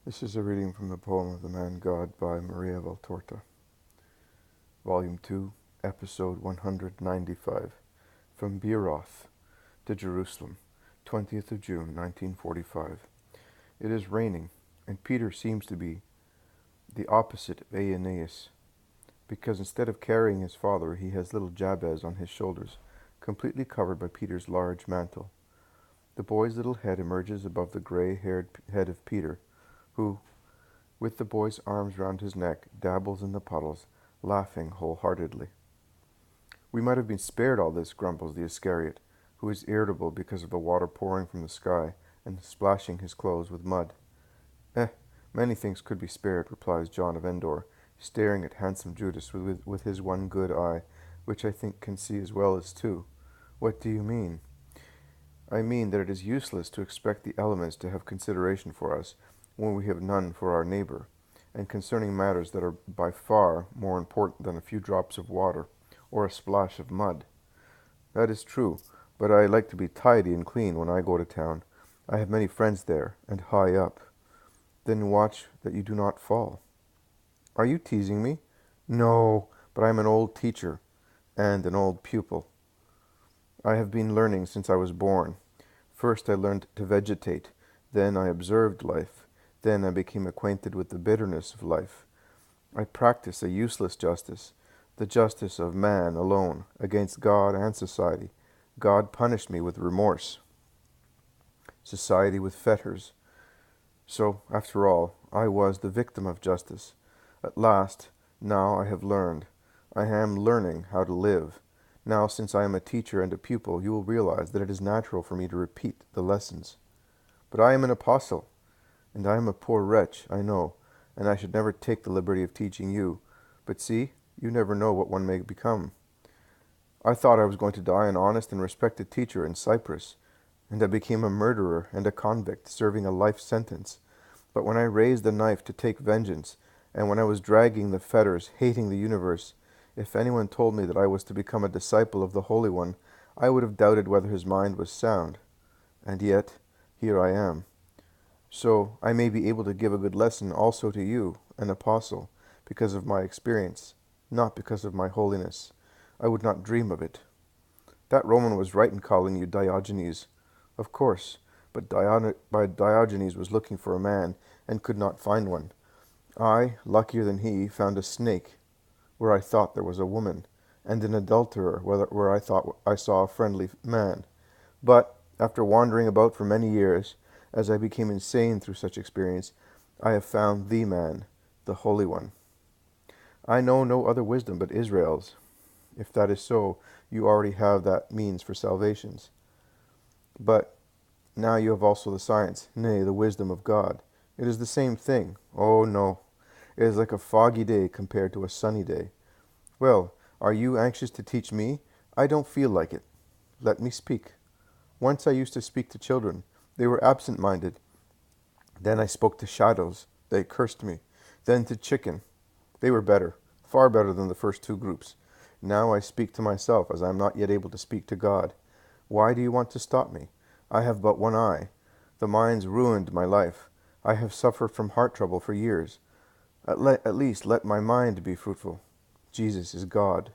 This is a reading from the poem of the Man God by Maria Valtorta, Volume 2, Episode 195, from Beeroth to Jerusalem, 20th of June, 1945. It is raining, and Peter seems to be the opposite of Aeneas, because instead of carrying his father, he has little Jabez on his shoulders, completely covered by Peter's large mantle. The boy's little head emerges above the gray-haired head of Peter, who, with the boy's arms round his neck, dabbles in the puddles, laughing wholeheartedly. "We might have been spared all this," grumbles the Iscariot, who is irritable because of the water pouring from the sky and splashing his clothes with mud. Many things could be spared," replies John of Endor, staring at handsome Judas with his one good eye, which I think can see as well as two. "What do you mean?" "I mean that it is useless to expect the elements to have consideration for us, when we have none for our neighbor, and concerning matters that are by far more important than a few drops of water, or a splash of mud." "That is true, but I like to be tidy and clean when I go to town. I have many friends there, and high up." "Then watch that you do not fall." "Are you teasing me?" "No, but I am an old teacher, and an old pupil. I have been learning since I was born. First I learned to vegetate, then I observed life, then I became acquainted with the bitterness of life. I practice a useless justice, the justice of man alone, against God and society. God punished me with remorse, society with fetters. So, after all, I was the victim of justice. At last, now I have learned. I am learning how to live. Now, since I am a teacher and a pupil, you will realize that it is natural for me to repeat the lessons. But I am an apostle, and I am a poor wretch, I know, and I should never take the liberty of teaching you. But see, you never know what one may become. I thought I was going to die an honest and respected teacher in Cyprus, and I became a murderer and a convict, serving a life sentence. But when I raised the knife to take vengeance, and when I was dragging the fetters, hating the universe, if anyone told me that I was to become a disciple of the Holy One, I would have doubted whether his mind was sound. And yet, here I am. So I may be able to give a good lesson also to you, an apostle, because of my experience, not because of my holiness. I would not dream of it. That Roman was right in calling you Diogenes. Of course, but Diogenes was looking for a man, and could not find one. I, luckier than he, found a snake, where I thought there was a woman, and an adulterer, where I thought I saw a friendly man. But, after wandering about for many years, as I became insane through such experience, I have found the man, the Holy One. I know no other wisdom but Israel's. If that is so, you already have that means for salvations. But now you have also the science, nay, the wisdom of God. It is the same thing. Oh, no. It is like a foggy day compared to a sunny day. Well, are you anxious to teach me? I don't feel like it. Let me speak. Once I used to speak to children. They were absent-minded. Then I spoke to shadows. They cursed me. Then to chicken. They were better, far better than the first two groups. Now I speak to myself, as I am not yet able to speak to God. Why do you want to stop me? I have but one eye. The mind's ruined my life. I have suffered from heart trouble for years. At least let my mind be fruitful. Jesus is God.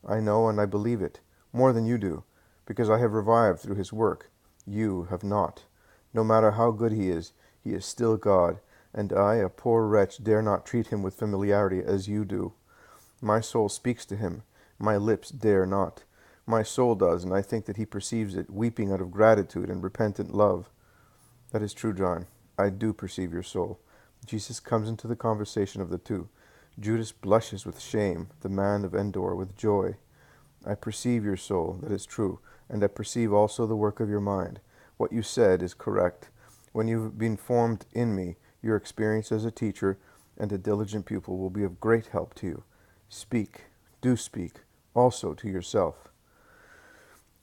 I know and I believe it, more than you do, because I have revived through his work. You have not. No matter how good he is still God, and I, a poor wretch, dare not treat him with familiarity as you do. My soul speaks to him. My lips dare not. My soul does, and I think that he perceives it, weeping out of gratitude and repentant love. That is true, John. I do perceive your soul. Jesus comes into the conversation of the two. Judas blushes with shame, the man of Endor with joy. I perceive your soul, that is true, and I perceive also the work of your mind. What you said is correct. When you've been formed in me, your experience as a teacher and a diligent pupil will be of great help to you. Speak, do speak, also to yourself.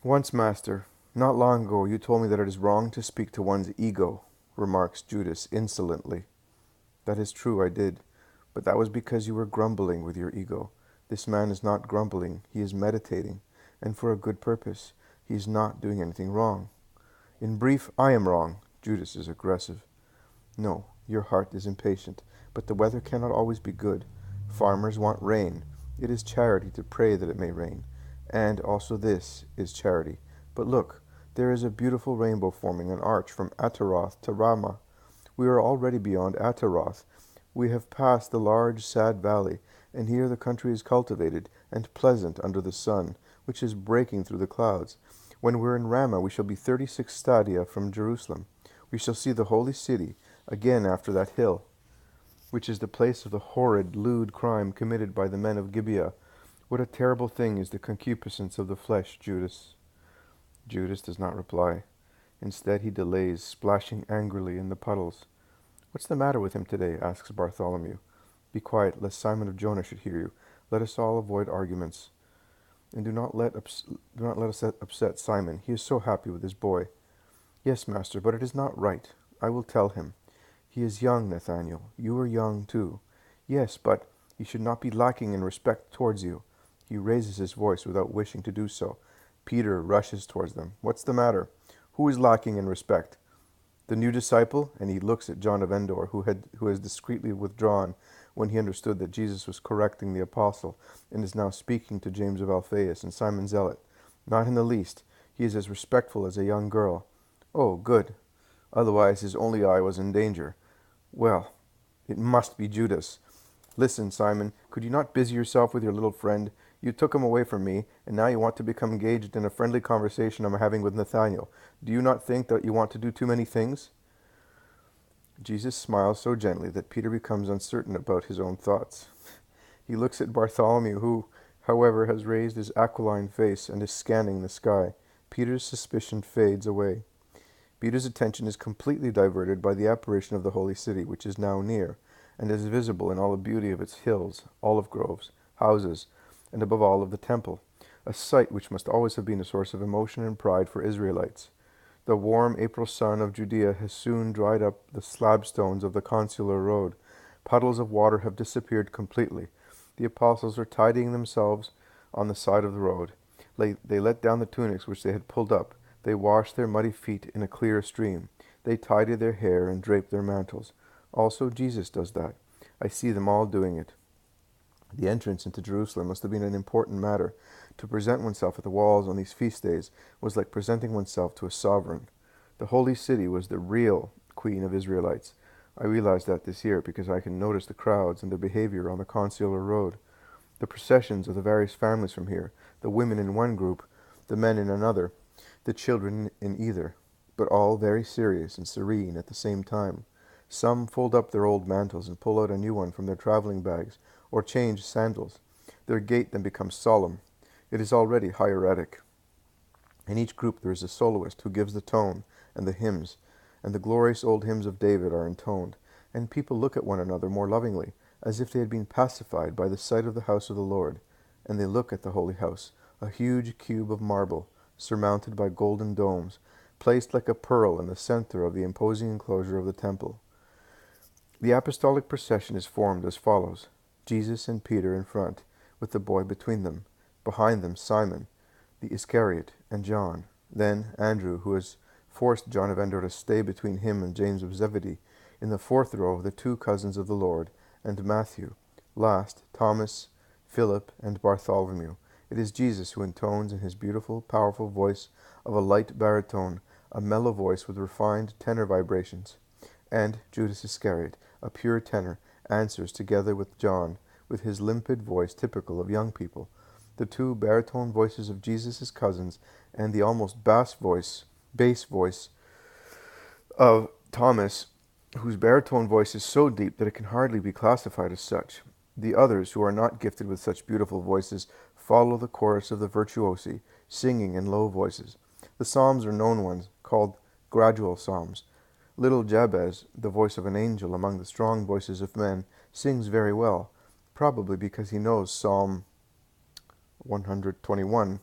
Once, Master, not long ago you told me that it is wrong to speak to one's ego, remarks Judas insolently. That is true, I did, but that was because you were grumbling with your ego. This man is not grumbling, he is meditating, and for a good purpose. He is not doing anything wrong. In brief, I am wrong. Judas is aggressive. No, Your heart is impatient, but the weather cannot always be good. Farmers want rain. It is charity to pray that it may rain. And also this is charity. But look, there is a beautiful rainbow forming an arch from Ataroth to Ramah. We are already beyond Ataroth. We have passed the large, sad valley, and here the country is cultivated and pleasant under the sun, which is breaking through the clouds. When we're in Ramah, we shall be 36 stadia from Jerusalem. We shall see the holy city again after that hill, which is the place of the horrid, lewd crime committed by the men of Gibeah. What a terrible thing is the concupiscence of the flesh, Judas. Judas does not reply. Instead, he delays, splashing angrily in the puddles. What's the matter with him today? Asks Bartholomew. Be quiet, lest Simon of Jonah should hear you. Let us all avoid arguments. And do not let us upset Simon. He is so happy with his boy. Yes, master, but it is not right. I will tell him. He is young, Nathanael. You are young, too. Yes, but he should not be lacking in respect towards you. He raises his voice without wishing to do so. Peter rushes towards them. What's the matter? Who is lacking in respect? The new disciple, and he looks at John of Endor, who has discreetly withdrawn when he understood that Jesus was correcting the apostle, and is now speaking to James of Alphaeus and Simon Zealot. Not in the least. He is as respectful as a young girl. Oh, good. Otherwise his only eye was in danger. Well, it must be Judas. Listen, Simon, could you not busy yourself with your little friend? You took him away from me, and now you want to become engaged in a friendly conversation I'm having with Nathanael. Do you not think that you want to do too many things? Jesus smiles so gently that Peter becomes uncertain about his own thoughts. He looks at Bartholomew, who, however, has raised his aquiline face and is scanning the sky. Peter's suspicion fades away. Peter's attention is completely diverted by the apparition of the holy city, which is now near, and is visible in all the beauty of its hills, olive groves, houses, and above all of the temple, a sight which must always have been a source of emotion and pride for Israelites. The warm April sun of Judea has soon dried up the slabstones of the consular road. Puddles of water have disappeared completely. The apostles are tidying themselves on the side of the road. They let down the tunics which they had pulled up. They wash their muddy feet in a clear stream. They tidy their hair and drape their mantles. Also Jesus does that. I see them all doing it. The entrance into Jerusalem must have been an important matter. To present oneself at the walls on these feast days was like presenting oneself to a sovereign. The holy city was the real queen of Israelites. I realize that this year because I can notice the crowds and their behavior on the consular road. The processions of the various families from here, the women in one group, the men in another, the children in either, but all very serious and serene at the same time. Some fold up their old mantles and pull out a new one from their traveling bags, or change sandals. Their gait then becomes solemn. It is already hieratic. In each group there is a soloist who gives the tone and the hymns, and the glorious old hymns of David are intoned, and people look at one another more lovingly, as if they had been pacified by the sight of the house of the Lord. And they look at the holy house, a huge cube of marble, surmounted by golden domes, placed like a pearl in the center of the imposing enclosure of the temple. The apostolic procession is formed as follows. Jesus and Peter in front, with the boy between them. Behind them Simon, the Iscariot, and John. Then Andrew, who has forced John of Endor to stay between him and James of Zebedee. In the fourth row, the two cousins of the Lord, and Matthew. Last, Thomas, Philip, and Bartholomew. It is Jesus who intones in his beautiful, powerful voice of a light baritone, a mellow voice with refined tenor vibrations. And Judas Iscariot, a pure tenor, answers together with John, with his limpid voice typical of young people. The two baritone voices of Jesus' cousins, and the almost bass voice of Thomas, whose baritone voice is so deep that it can hardly be classified as such. The others, who are not gifted with such beautiful voices, follow the chorus of the virtuosi, singing in low voices. The psalms are known ones, called gradual psalms. Little Jabez, the voice of an angel among the strong voices of men, sings very well, probably because he knows Psalm 121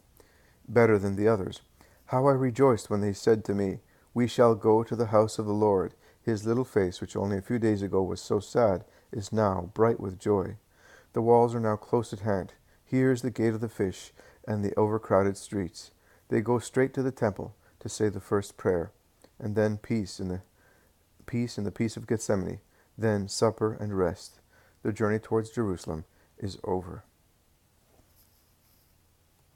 better than the others. How I rejoiced when they said to me, "We shall go to the house of the Lord." His little face, which only a few days ago was so sad, is now bright with joy. The walls are now close at hand. Here is the gate of the fish and the overcrowded streets. They go straight to the temple to say the first prayer, and then peace in the peace of Gethsemane. Then supper and rest. The journey towards Jerusalem is over.